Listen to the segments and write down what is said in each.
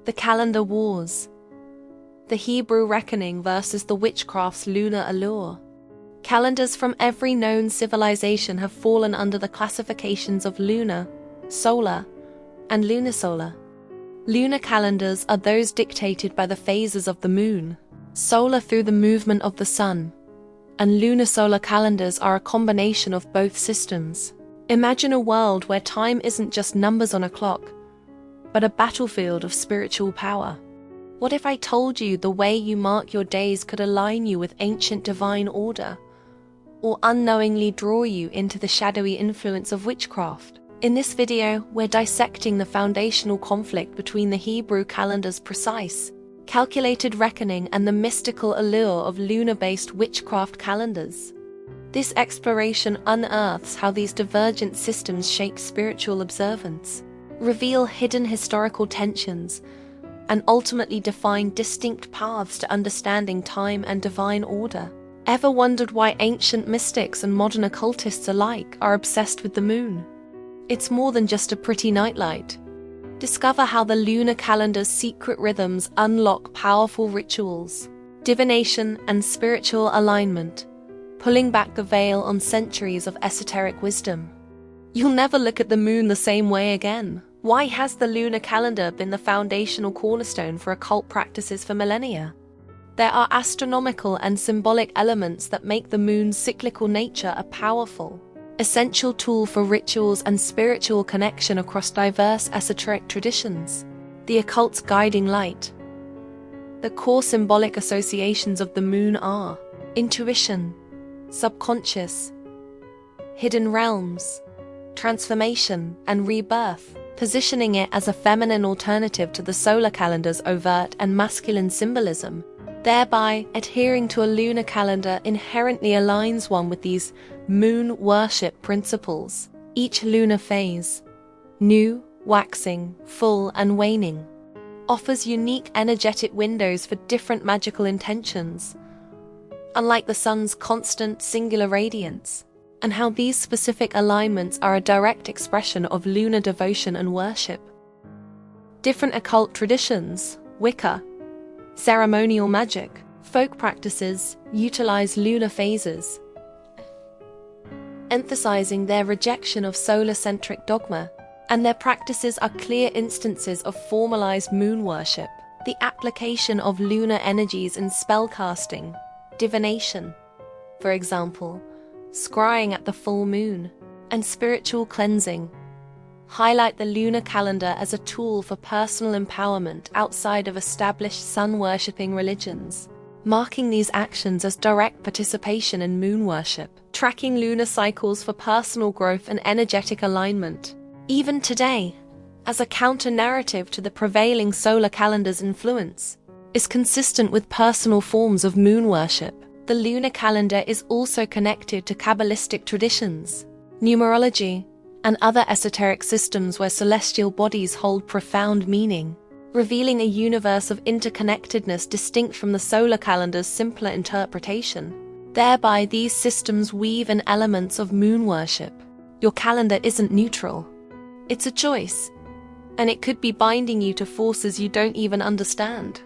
The calendar wars. The Hebrew reckoning versus the witchcraft's lunar allure. Calendars from every known civilization have fallen under the classifications of lunar, solar, and lunisolar. Lunar calendars are those dictated by the phases of the moon, solar through the movement of the sun, and lunisolar calendars are a combination of both systems. Imagine a world where time isn't just numbers on a clock, but a battlefield of spiritual power. What if I told you the way you mark your days could align you with ancient divine order, or unknowingly draw you into the shadowy influence of witchcraft? In this video, we're dissecting the foundational conflict between the Hebrew calendar's precise, calculated reckoning and the mystical allure of lunar-based witchcraft calendars. This exploration unearths how these divergent systems shape spiritual observance, reveal hidden historical tensions, and ultimately define distinct paths to understanding time and divine order. Ever wondered why ancient mystics and modern occultists alike are obsessed with the moon? It's more than just a pretty nightlight. Discover how the lunar calendar's secret rhythms unlock powerful rituals, divination, and spiritual alignment, pulling back the veil on centuries of esoteric wisdom. You'll never look at the moon the same way again. Why has the lunar calendar been the foundational cornerstone for occult practices for millennia? There are astronomical and symbolic elements that make the moon's cyclical nature a powerful, essential tool for rituals and spiritual connection across diverse esoteric traditions. The occult's guiding light. The core symbolic associations of the moon are intuition, subconscious, hidden realms, transformation, and rebirth, positioning it as a feminine alternative to the solar calendar's overt and masculine symbolism. Thereby, adhering to a lunar calendar inherently aligns one with these moon worship principles. Each lunar phase, new, waxing, full, and waning, offers unique energetic windows for different magical intentions, unlike the sun's constant singular radiance, and how these specific alignments are a direct expression of lunar devotion and worship. Different occult traditions, Wicca, ceremonial magic, folk practices utilize lunar phases, emphasizing their rejection of solar-centric dogma, and their practices are clear instances of formalized moon worship. The application of lunar energies in spellcasting, divination, for example, scrying at the full moon, and spiritual cleansing, highlight the lunar calendar as a tool for personal empowerment outside of established sun-worshipping religions, marking these actions as direct participation in moon worship, tracking lunar cycles for personal growth and energetic alignment. Even today, as a counter-narrative to the prevailing solar calendar's influence, is consistent with personal forms of moon worship. The lunar calendar is also connected to Kabbalistic traditions, numerology, and other esoteric systems where celestial bodies hold profound meaning, revealing a universe of interconnectedness distinct from the solar calendar's simpler interpretation. Thereby, these systems weave in elements of moon worship. Your calendar isn't neutral. It's a choice, and it could be binding you to forces you don't even understand.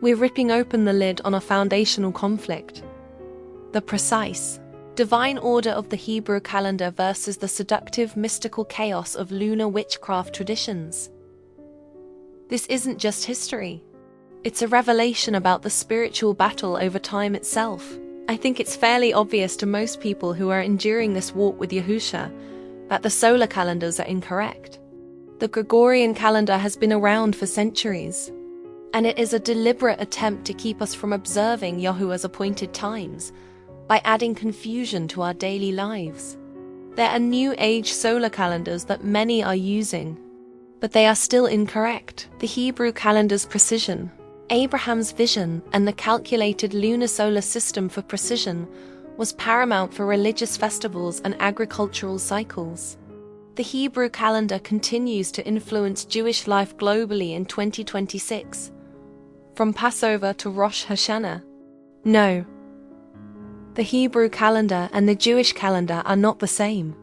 We're ripping open the lid on a foundational conflict. The precise, divine order of the Hebrew calendar versus the seductive mystical chaos of lunar witchcraft traditions. This isn't just history. It's a revelation about the spiritual battle over time itself. I think it's fairly obvious to most people who are enduring this walk with Yahusha that the solar calendars are incorrect. The Gregorian calendar has been around for centuries, and it is a deliberate attempt to keep us from observing Yahuah's appointed times by adding confusion to our daily lives. There are New Age solar calendars that many are using, but they are still incorrect. The Hebrew calendar's precision, Abraham's vision, and the calculated lunar solar system for precision was paramount for religious festivals and agricultural cycles. The Hebrew calendar continues to influence Jewish life globally in 2026, from Passover to Rosh Hashanah. No, the Hebrew calendar and the Jewish calendar are not the same.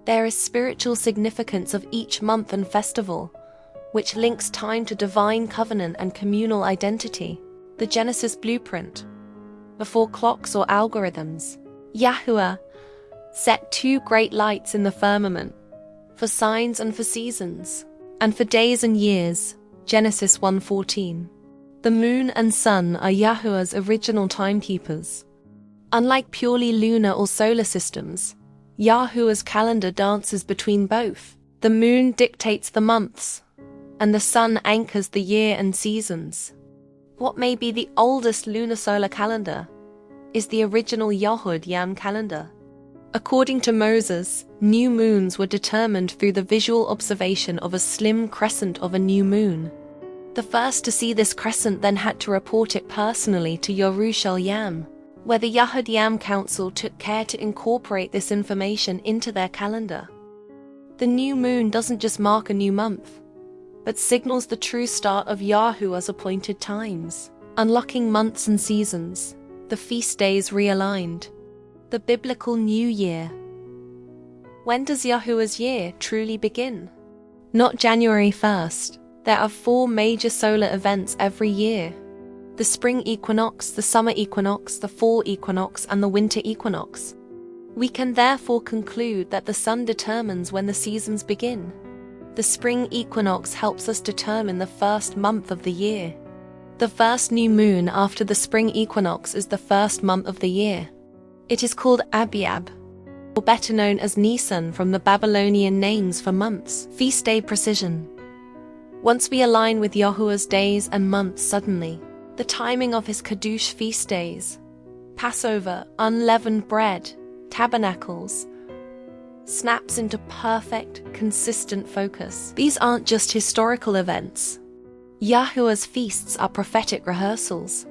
There is spiritual significance of each month and festival, which links time to divine covenant and communal identity, the Genesis blueprint. Before clocks or algorithms, Yahuah set 2 great lights in the firmament, for signs and for seasons, and for days and years, Genesis 1:14. The moon and sun are Yahuah's original timekeepers. Unlike purely lunar or solar systems, Yahuah's calendar dances between both. The moon dictates the months, and the sun anchors the year and seasons. What may be the oldest lunar solar calendar is the original Yahuah calendar. According to Moses, new moons were determined through the visual observation of a slim crescent of a new moon. The first to see this crescent then had to report it personally to Yahusha, where the Yahuah Council took care to incorporate this information into their calendar. The new moon doesn't just mark a new month, but signals the true start of Yahuah's appointed times, unlocking months and seasons, the feast days realigned. The biblical New Year. When does Yahuah's year truly begin? Not January 1st. There are 4 major solar events every year: the spring equinox, the summer equinox, the fall equinox, and the winter equinox. We can therefore conclude that the sun determines when the seasons begin. The spring equinox helps us determine the first month of the year. The first new moon after the spring equinox is the first month of the year. It is called Abiab, or better known as Nisan from the Babylonian names for months. Feast day precision. Once we align with Yahuah's days and months suddenly, the timing of his Kadush feast days, Passover, unleavened bread, tabernacles, snaps into perfect, consistent focus. These aren't just historical events. Yahuah's feasts are prophetic rehearsals.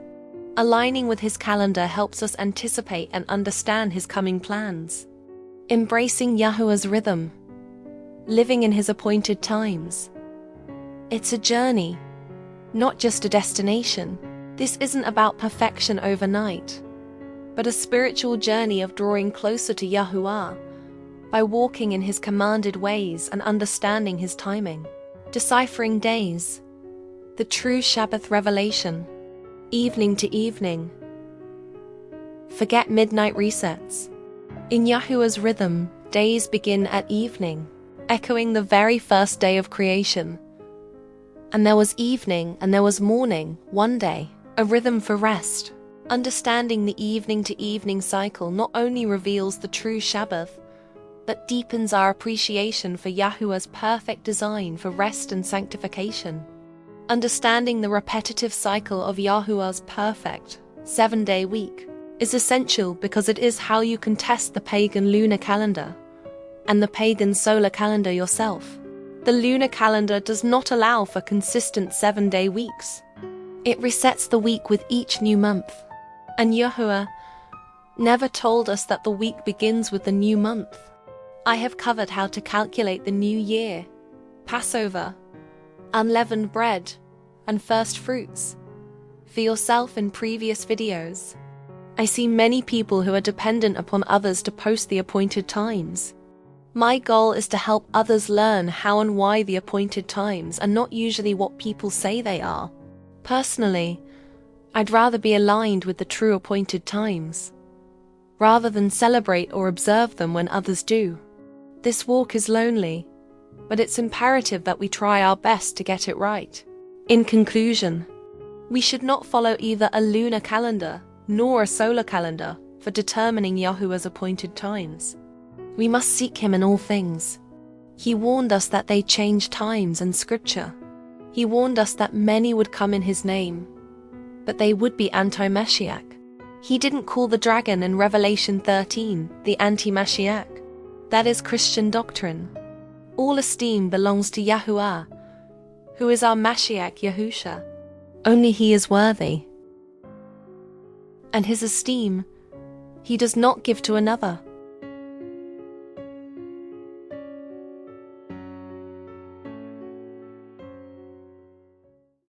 Aligning with his calendar helps us anticipate and understand his coming plans. Embracing Yahuah's rhythm. Living in his appointed times. It's a journey, not just a destination. This isn't about perfection overnight, but a spiritual journey of drawing closer to Yahuah by walking in his commanded ways and understanding his timing. Deciphering days. The true Shabbat revelation. Evening to evening. Forget midnight resets. In Yahuah's rhythm, days begin at evening, echoing the very first day of creation. And there was evening and there was morning, one day, a rhythm for rest. Understanding the evening to evening cycle not only reveals the true Shabbat, but deepens our appreciation for Yahuah's perfect design for rest and sanctification. Understanding the repetitive cycle of Yahuah's perfect 7-day week is essential because it is how you can test the pagan lunar calendar and the pagan solar calendar yourself. The lunar calendar does not allow for consistent 7-day weeks. It resets the week with each new month. And Yahuah never told us that the week begins with the new month. I have covered how to calculate the new year, Passover, unleavened bread, and first fruits for yourself in previous videos. I see many people who are dependent upon others to post the appointed times. My goal is to help others learn how and why the appointed times are not usually what people say they are. Personally, I'd rather be aligned with the true appointed times, rather than celebrate or observe them when others do. This walk is lonely, but it's imperative that we try our best to get it right. In conclusion, we should not follow either a lunar calendar nor a solar calendar for determining Yahuah's appointed times. We must seek him in all things. He warned us that they change times and scripture. He warned us that many would come in his name, but they would be anti-Mashiach. He didn't call the dragon in Revelation 13 the anti-Mashiach. That is Christian doctrine. All esteem belongs to Yahuah, who is our Mashiach Yahusha. Only he is worthy. And his esteem he does not give to another.